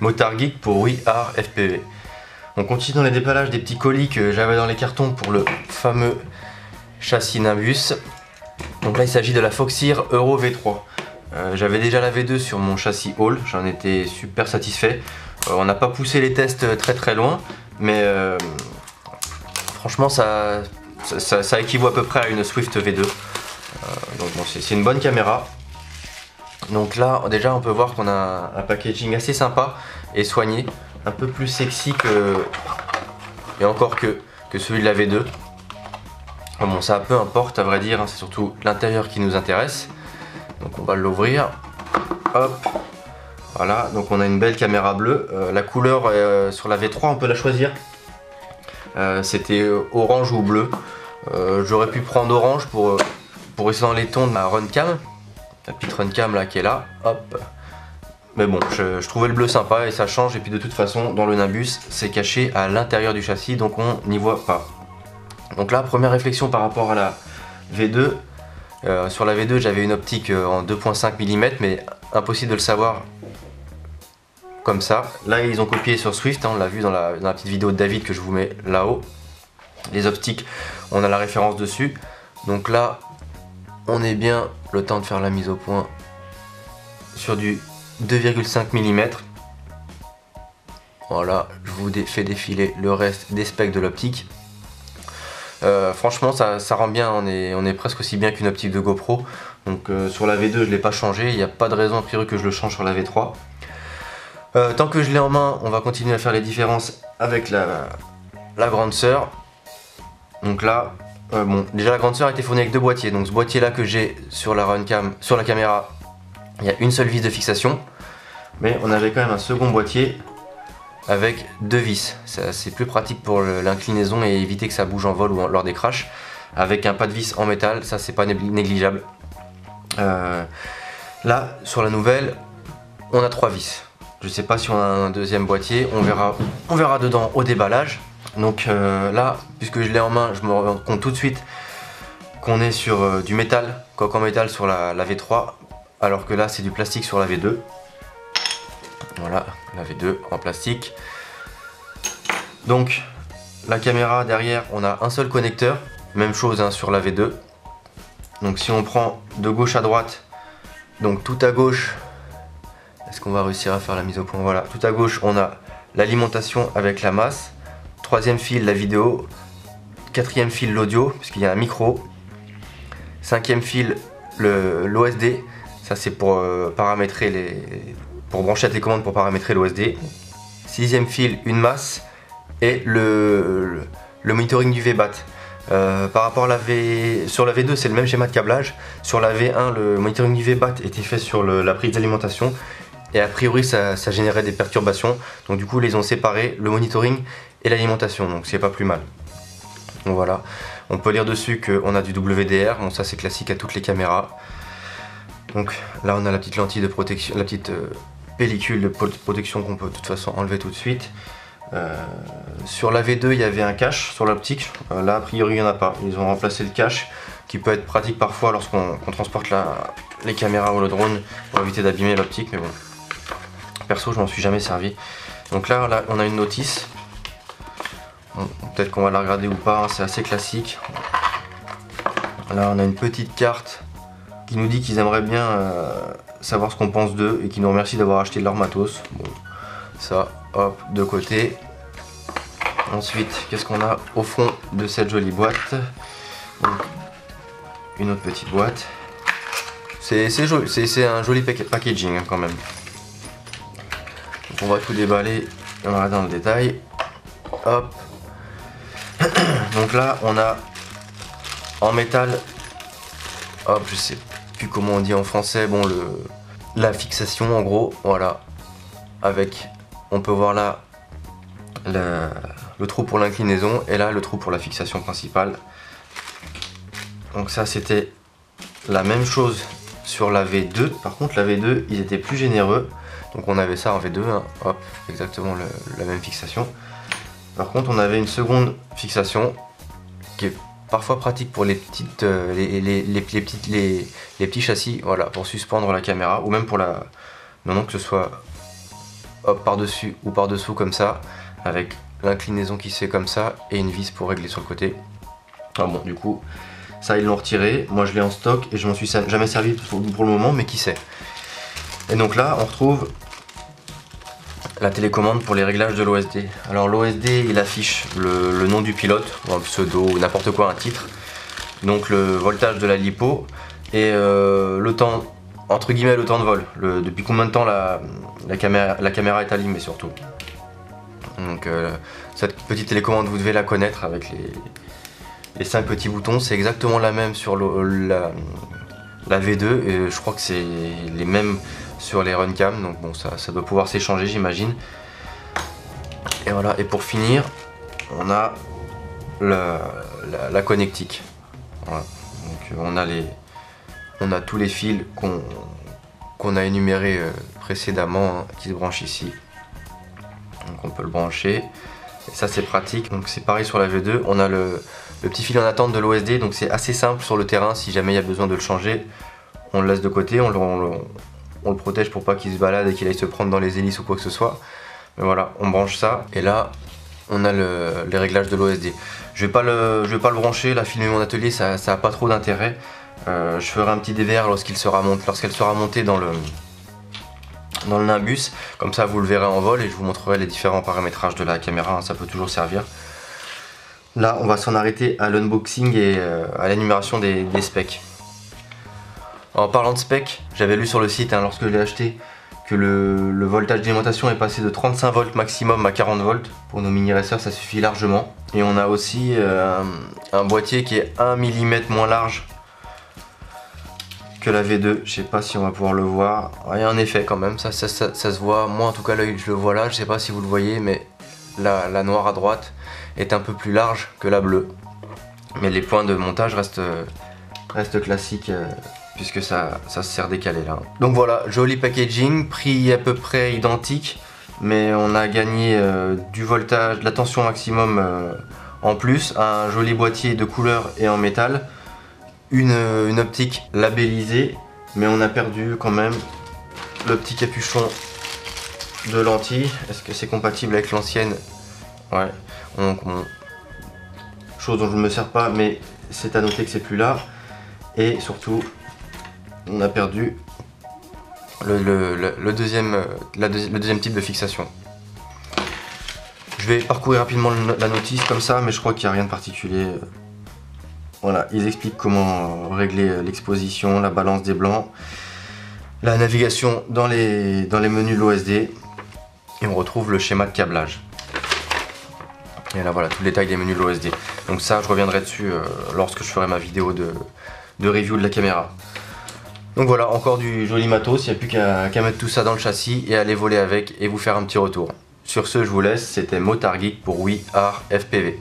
Motard Geek pour We Are FPV. On continue dans les déballages des petits colis que j'avais dans les cartons pour le fameux châssis Nimbus. Donc là il s'agit de la Foxeer Euro V3. J'avais déjà la V2 sur mon châssis Hall, j'en étais super satisfait. On n'a pas poussé les tests très loin, mais franchement ça équivaut à peu près à une Swift V2. Donc bon, c'est une bonne caméra. Donc là déjà on peut voir qu'on a un packaging assez sympa et soigné, un peu plus sexy que celui de la V2. Bon, ça peu importe à vrai dire, hein, c'est surtout l'intérieur qui nous intéresse. Donc on va l'ouvrir. Hop. Voilà, donc on a une belle caméra bleue. La couleur sur la V3 on peut la choisir. C'était orange ou bleu. J'aurais pu prendre orange pour rester dans les tons de ma Runcam. La petite Runcam là qui est là. Hop. Mais bon, je trouvais le bleu sympa et ça change. Et puis de toute façon, dans le Nimbus, c'est caché à l'intérieur du châssis, donc on n'y voit pas. Donc là, première réflexion par rapport à la V2. Sur la V2, j'avais une optique en 2.5 mm, mais impossible de le savoir comme ça. Là, ils ont copié sur Swift, hein, on l'a vu dans la petite vidéo de David que je vous mets là-haut. Les optiques, on a la référence dessus. Donc là, on est bien, le temps de faire la mise au point, sur du 2,5 mm. Voilà, je vous fais défiler le reste des specs de l'optique. Franchement ça rend bien, on est presque aussi bien qu'une optique de GoPro. Donc sur la V2 je ne l'ai pas changé, il n'y a pas de raison a priori que je le change sur la V3. Tant que je l'ai en main, on va continuer à faire les différences avec la grande sœur. Donc là, bon, déjà la grande sœur a été fournie avec deux boîtiers. Donc ce boîtier là que j'ai sur la Runcam, sur la caméra, il y a une seule vis de fixation. Mais on avait quand même un second boîtier avec deux vis. C'est plus pratique pour l'inclinaison et éviter que ça bouge en vol ou lors des crashs. Avec un pas de vis en métal, ça c'est pas négligeable. Là, sur la nouvelle, on a trois vis. Je sais pas si on a un deuxième boîtier, on verra dedans au déballage. Donc là, puisque je l'ai en main, je me rends compte tout de suite qu'on est sur du métal, coque en métal sur la V3, alors que là c'est du plastique sur la V2. Voilà, la V2 en plastique. Donc la caméra derrière, on a un seul connecteur, même chose hein, sur la V2. Donc si on prend de gauche à droite, donc tout à gauche, est-ce qu'on va réussir à faire la mise au point? Voilà, tout à gauche on a l'alimentation avec la masse, troisième fil la vidéo, quatrième fil l'audio puisqu'il y a un micro, cinquième fil l'OSD, ça c'est pour paramétrer pour brancher la télécommande pour paramétrer l'OSD. Sixième fil, une masse et le monitoring du VBAT. Par rapport à sur la V2, c'est le même schéma de câblage. Sur la V1, le monitoring du VBAT était fait sur la prise d'alimentation et a priori ça générait des perturbations. Donc du coup, ils ont séparé le monitoring et l'alimentation, donc c'est pas plus mal. Donc voilà, on peut lire dessus qu'on a du WDR, bon ça c'est classique à toutes les caméras. Donc là on a la petite lentille de protection, la petite pellicule de protection qu'on peut de toute façon enlever tout de suite. Sur la V2 il y avait un cache sur l'optique, là a priori il n'y en a pas, ils ont remplacé le cache qui peut être pratique parfois lorsqu'on transporte les caméras ou le drone pour éviter d'abîmer l'optique, mais bon, perso je m'en suis jamais servi. Donc là on a une notice, bon, peut-être qu'on va la regarder ou pas, hein, c'est assez classique. Là on a une petite carte qui nous dit qu'ils aimeraient bien savoir ce qu'on pense d'eux et qui nous remercie d'avoir acheté de leur matos. Bon, ça, hop, de côté. Ensuite, qu'est-ce qu'on a au fond de cette jolie boîte? Donc, une autre petite boîte. C'est un joli packaging hein, quand même. Donc on va tout déballer et on va regarder dans le détail. Hop. Donc là, on a en métal, hop, je sais plus comment on dit en français, bon la fixation en gros, voilà, avec, on peut voir là le trou pour l'inclinaison et là le trou pour la fixation principale. Donc ça c'était la même chose sur la V2, par contre la V2 ils étaient plus généreux, donc on avait ça en V2, hein, hop, exactement la même fixation. Par contre on avait une seconde fixation qui est parfois pratique pour les petits châssis, voilà, pour suspendre la caméra ou même pour non que ce soit hop par-dessus ou par-dessous comme ça, avec l'inclinaison qui se fait comme ça et une vis pour régler sur le côté. Ah bon, du coup, ça ils l'ont retiré, moi je l'ai en stock et je m'en suis jamais servi pour le moment, mais qui sait. Et donc là, on retrouve la télécommande pour les réglages de l'OSD. Alors l'OSD, il affiche le nom du pilote, ou un pseudo, ou n'importe quoi, un titre. Donc le voltage de la lipo et le temps, entre guillemets, le temps de vol. Depuis combien de temps la caméra est allumée surtout. Donc cette petite télécommande, vous devez la connaître avec les 5 petits boutons. C'est exactement la même sur la V2 et je crois que c'est les mêmes sur les Runcam, donc bon, ça doit pouvoir s'échanger, j'imagine. Et voilà, et pour finir, on a la connectique. Voilà. Donc on a tous les fils qu'on a énumérés précédemment, hein, qui se branchent ici. Donc on peut le brancher. Et ça c'est pratique. Donc c'est pareil sur la V2. On a le petit fil en attente de l'OSD, donc c'est assez simple sur le terrain. Si jamais il y a besoin de le changer, on le laisse de côté, on le protège pour pas qu'il se balade et qu'il aille se prendre dans les hélices ou quoi que ce soit. Mais voilà, on branche ça et là on a les réglages de l'OSD. Je vais pas le brancher, là, filmer mon atelier, ça a pas trop d'intérêt. Je ferai un petit DVR lorsqu'elle sera montée dans le Nimbus. Comme ça vous le verrez en vol et je vous montrerai les différents paramétrages de la caméra, hein, ça peut toujours servir. Là on va s'en arrêter à l'unboxing et à l'énumération des specs. En parlant de specs, j'avais lu sur le site, hein, lorsque je l'ai acheté, que le voltage d'alimentation est passé de 35 volts maximum à 40 volts. Pour nos mini racers, ça suffit largement. Et on a aussi un boîtier qui est 1 mm moins large que la V2. Je sais pas si on va pouvoir le voir. Il y a un effet quand même, ça se voit. Moi en tout cas l'œil je le vois là, je sais pas si vous le voyez, mais la noire à droite est un peu plus large que la bleue. Mais les points de montage restent classiques. Puisque ça se sert décalé là. Donc voilà, joli packaging, prix à peu près identique, mais on a gagné du voltage, de la tension maximum en plus, un joli boîtier de couleur et en métal, une optique labellisée, mais on a perdu quand même le petit capuchon de lentille. Est-ce que c'est compatible avec l'ancienne? Ouais, chose dont je ne me sers pas, mais c'est à noter que c'est plus là. Et surtout, on a perdu le deuxième type de fixation. Je vais parcourir rapidement la notice comme ça, mais je crois qu'il n'y a rien de particulier. Voilà, ils expliquent comment régler l'exposition, la balance des blancs, la navigation dans les menus de l'OSD, et on retrouve le schéma de câblage. Et là voilà, tout le détail des menus de l'OSD. Donc ça, je reviendrai dessus lorsque je ferai ma vidéo de review de la caméra. Donc voilà, encore du joli matos, il n'y a plus qu'à mettre tout ça dans le châssis et aller voler avec et vous faire un petit retour. Sur ce, je vous laisse, c'était Motard Geek pour We Are FPV.